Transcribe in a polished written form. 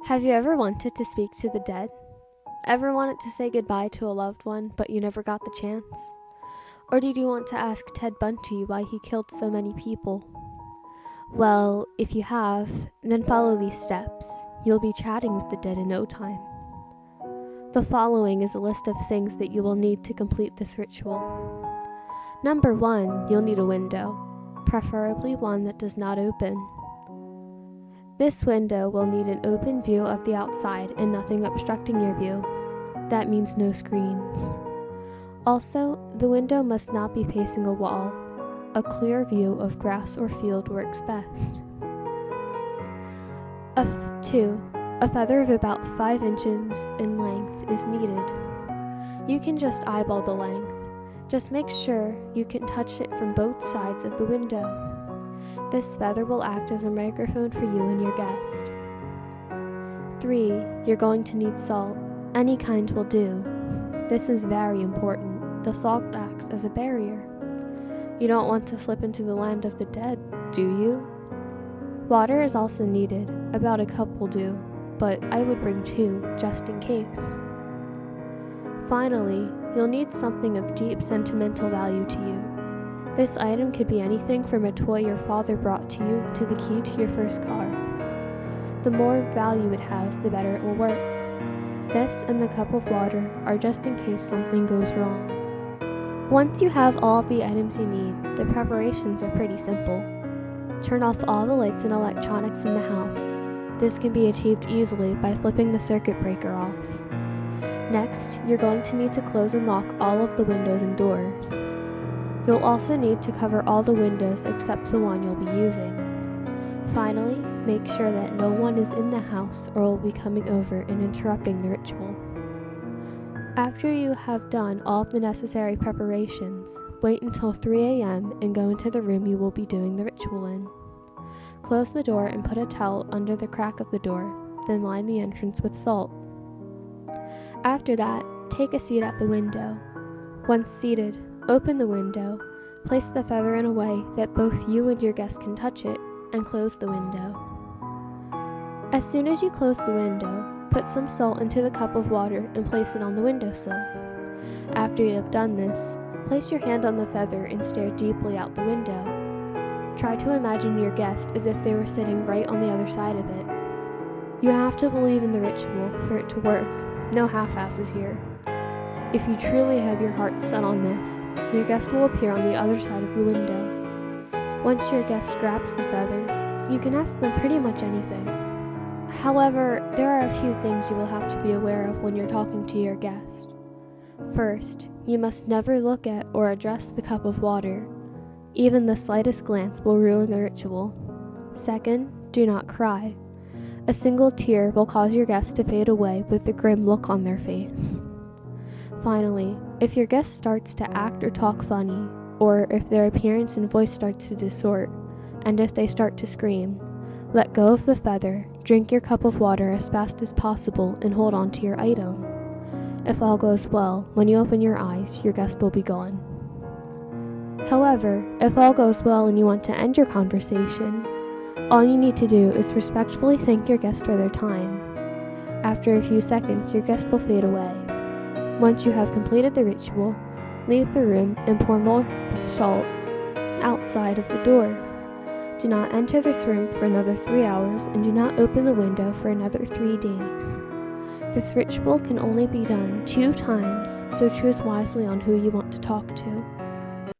Have you ever wanted to speak to the dead? Ever wanted to say goodbye to a loved one, but you never got the chance? Or did you want to ask Ted Bundy why he killed so many people? Well, if you have, then follow these steps. You'll be chatting with the dead in no time. The following is a list of things that you will need to complete this ritual. Number 1, you'll need a window, preferably one that does not open. This window will need an open view of the outside and nothing obstructing your view. That means no screens. Also, the window must not be facing a wall. A clear view of grass or field works best. 2. A feather of about 5 inches in length is needed. You can just eyeball the length. Just make sure you can touch it from both sides of the window. This feather will act as a microphone for you and your guest. 3. You're going to need salt. Any kind will do. This is very important. The salt acts as a barrier. You don't want to slip into the land of the dead, do you? Water is also needed. About a cup will do, but I would bring 2, just in case. Finally, you'll need something of deep sentimental value to you. This item could be anything from a toy your father brought to you to the key to your first car. The more value it has, the better it will work. This and the cup of water are just in case something goes wrong. Once you have all of the items you need, the preparations are pretty simple. Turn off all the lights and electronics in the house. This can be achieved easily by flipping the circuit breaker off. Next, you're going to need to close and lock all of the windows and doors. You'll also need to cover all the windows except the one you'll be using. Finally, make sure that no one is in the house or will be coming over and interrupting the ritual. After you have done all of the necessary preparations, wait until 3 a.m. and go into the room you will be doing the ritual in. Close the door and put a towel under the crack of the door, then line the entrance with salt. After that, take a seat at the window. Once seated, open the window, place the feather in a way that both you and your guest can touch it, and close the window. As soon as you close the window, put some salt into the cup of water and place it on the windowsill. After you have done this, place your hand on the feather and stare deeply out the window. Try to imagine your guest as if they were sitting right on the other side of it. You have to believe in the ritual for it to work. No half-asses here. If you truly have your heart set on this, your guest will appear on the other side of the window. Once your guest grabs the feather, you can ask them pretty much anything. However, there are a few things you will have to be aware of when you're talking to your guest. First, you must never look at or address the cup of water. Even the slightest glance will ruin the ritual. Second, do not cry. A single tear will cause your guest to fade away with a grim look on their face. Finally, if your guest starts to act or talk funny, or if their appearance and voice starts to distort, and if they start to scream, let go of the feather, drink your cup of water as fast as possible, and hold on to your item. If all goes well, when you open your eyes, your guest will be gone. However, if all goes well and you want to end your conversation, all you need to do is respectfully thank your guest for their time. After a few seconds, your guest will fade away. Once you have completed the ritual, leave the room and pour more salt outside of the door. Do not enter this room for another 3 hours and do not open the window for another 3 days. This ritual can only be done 2 times, so choose wisely on who you want to talk to.